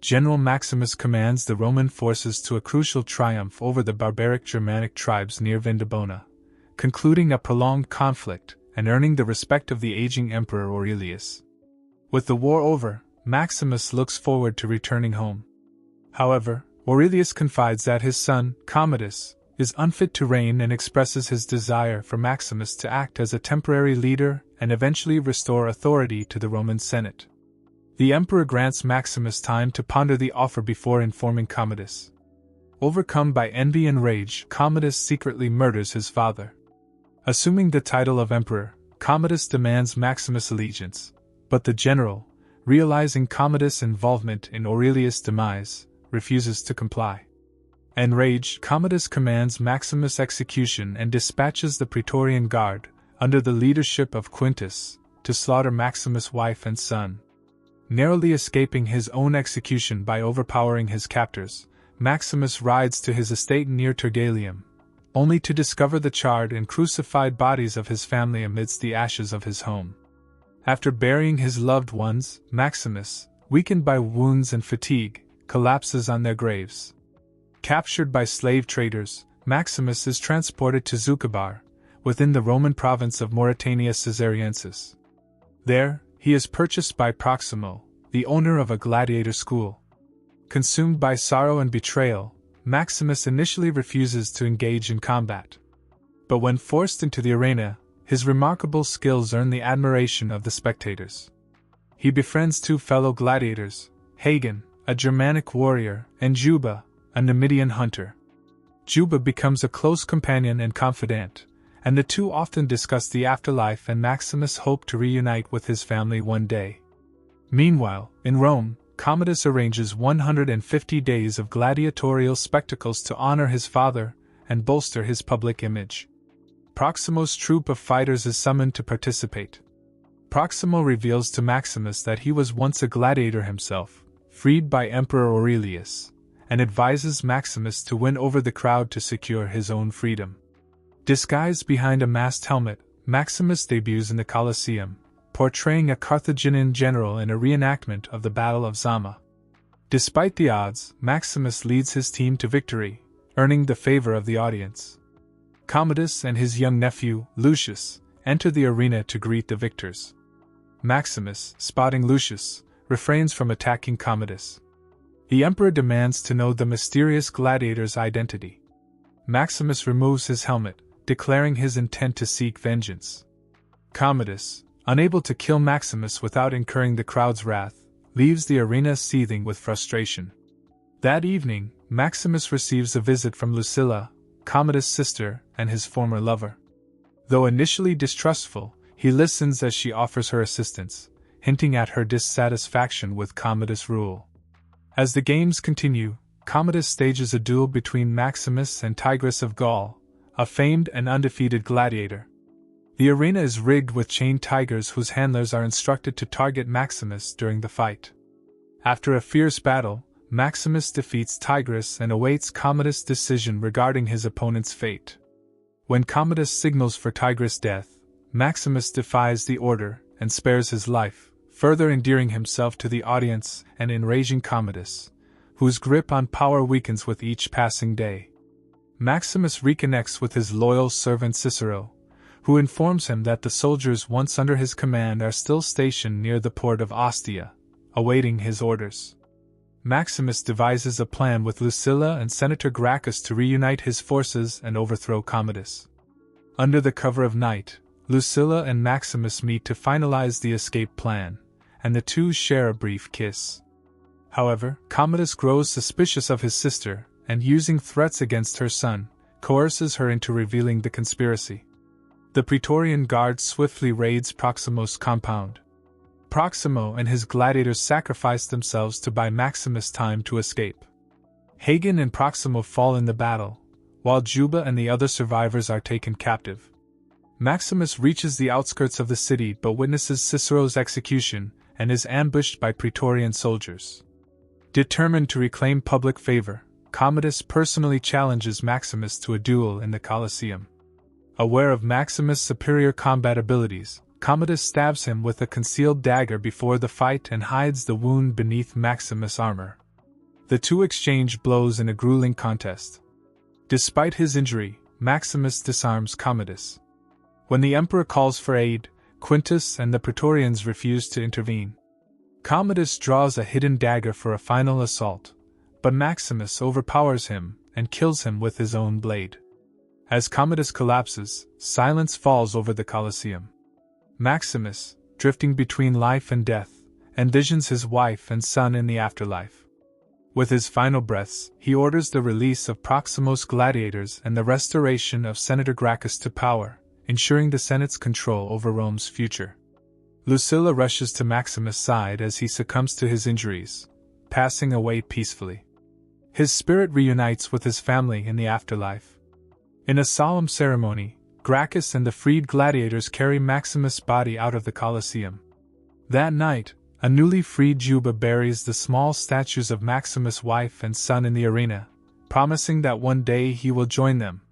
General Maximus commands the Roman forces to a crucial triumph over the barbaric Germanic tribes near Vindobona, concluding a prolonged conflict and earning the respect of the aging Emperor Aurelius. With the war over, Maximus looks forward to returning home. However, Aurelius confides that his son, Commodus, is unfit to reign and expresses his desire for Maximus to act as a temporary leader and eventually restore authority to the Roman Senate. The emperor grants Maximus time to ponder the offer before informing Commodus. Overcome by envy and rage, Commodus secretly murders his father. Assuming the title of emperor, Commodus demands Maximus' allegiance, but the general, realizing Commodus' involvement in Aurelius' demise, refuses to comply. Enraged, Commodus commands Maximus' execution and dispatches the Praetorian Guard, under the leadership of Quintus, to slaughter Maximus' wife and son. Narrowly escaping his own execution by overpowering his captors, Maximus rides to his estate near Tergalium, only to discover the charred and crucified bodies of his family amidst the ashes of his home. After burying his loved ones, Maximus, weakened by wounds and fatigue, collapses on their graves. Captured by slave traders, Maximus is transported to Zucabar, within the Roman province of Mauritania Caesariensis. There, he is purchased by Proximo, the owner of a gladiator school. Consumed by sorrow and betrayal, Maximus initially refuses to engage in combat. But when forced into the arena, his remarkable skills earn the admiration of the spectators. He befriends two fellow gladiators, Hagen, a Germanic warrior, and Juba, a Numidian hunter. Juba becomes a close companion and confidant, and the two often discuss the afterlife, and Maximus hopes to reunite with his family one day. Meanwhile, in Rome, Commodus arranges 150 days of gladiatorial spectacles to honor his father and bolster his public image. Proximo's troop of fighters is summoned to participate. Proximo reveals to Maximus that he was once a gladiator himself, freed by Emperor Aurelius, and advises Maximus to win over the crowd to secure his own freedom. Disguised behind a masked helmet, Maximus debuts in the Colosseum, portraying a Carthaginian general in a reenactment of the Battle of Zama. Despite the odds, Maximus leads his team to victory, earning the favor of the audience. Commodus and his young nephew, Lucius, enter the arena to greet the victors. Maximus, spotting Lucius, refrains from attacking Commodus. The emperor demands to know the mysterious gladiator's identity. Maximus removes his helmet, declaring his intent to seek vengeance. Commodus, unable to kill Maximus without incurring the crowd's wrath, leaves the arena seething with frustration. That evening, Maximus receives a visit from Lucilla, Commodus' sister, and his former lover. Though initially distrustful, he listens as she offers her assistance, hinting at her dissatisfaction with Commodus' rule. As the games continue, Commodus stages a duel between Maximus and Tigris of Gaul, a famed and undefeated gladiator. The arena is rigged with chained tigers whose handlers are instructed to target Maximus during the fight. After a fierce battle, Maximus defeats Tigris and awaits Commodus' decision regarding his opponent's fate. When Commodus signals for Tigris' death, Maximus defies the order and spares his life, further endearing himself to the audience and enraging Commodus, whose grip on power weakens with each passing day. Maximus reconnects with his loyal servant Cicero, who informs him that the soldiers once under his command are still stationed near the port of Ostia, awaiting his orders. Maximus devises a plan with Lucilla and Senator Gracchus to reunite his forces and overthrow Commodus. Under the cover of night, Lucilla and Maximus meet to finalize the escape plan, and the two share a brief kiss. However, Commodus grows suspicious of his sister, and using threats against her son, coerces her into revealing the conspiracy. The Praetorian Guard swiftly raids Proximo's compound. Proximo and his gladiators sacrifice themselves to buy Maximus time to escape. Hagen and Proximo fall in the battle, while Juba and the other survivors are taken captive. Maximus reaches the outskirts of the city but witnesses Cicero's execution and is ambushed by Praetorian soldiers. Determined to reclaim public favor, Commodus personally challenges Maximus to a duel in the Colosseum. Aware of Maximus' superior combat abilities, Commodus stabs him with a concealed dagger before the fight and hides the wound beneath Maximus' armor. The two exchange blows in a grueling contest. Despite his injury, Maximus disarms Commodus. When the emperor calls for aid, Quintus and the Praetorians refuse to intervene. Commodus draws a hidden dagger for a final assault, but Maximus overpowers him and kills him with his own blade. As Commodus collapses, silence falls over the Colosseum. Maximus, drifting between life and death, envisions his wife and son in the afterlife. With his final breaths, he orders the release of Proximo's gladiators and the restoration of Senator Gracchus to power, ensuring the Senate's control over Rome's future. Lucilla rushes to Maximus' side as he succumbs to his injuries, passing away peacefully. His spirit reunites with his family in the afterlife. In a solemn ceremony, Gracchus and the freed gladiators carry Maximus' body out of the Colosseum. That night, a newly freed Juba buries the small statues of Maximus' wife and son in the arena, promising that one day he will join them,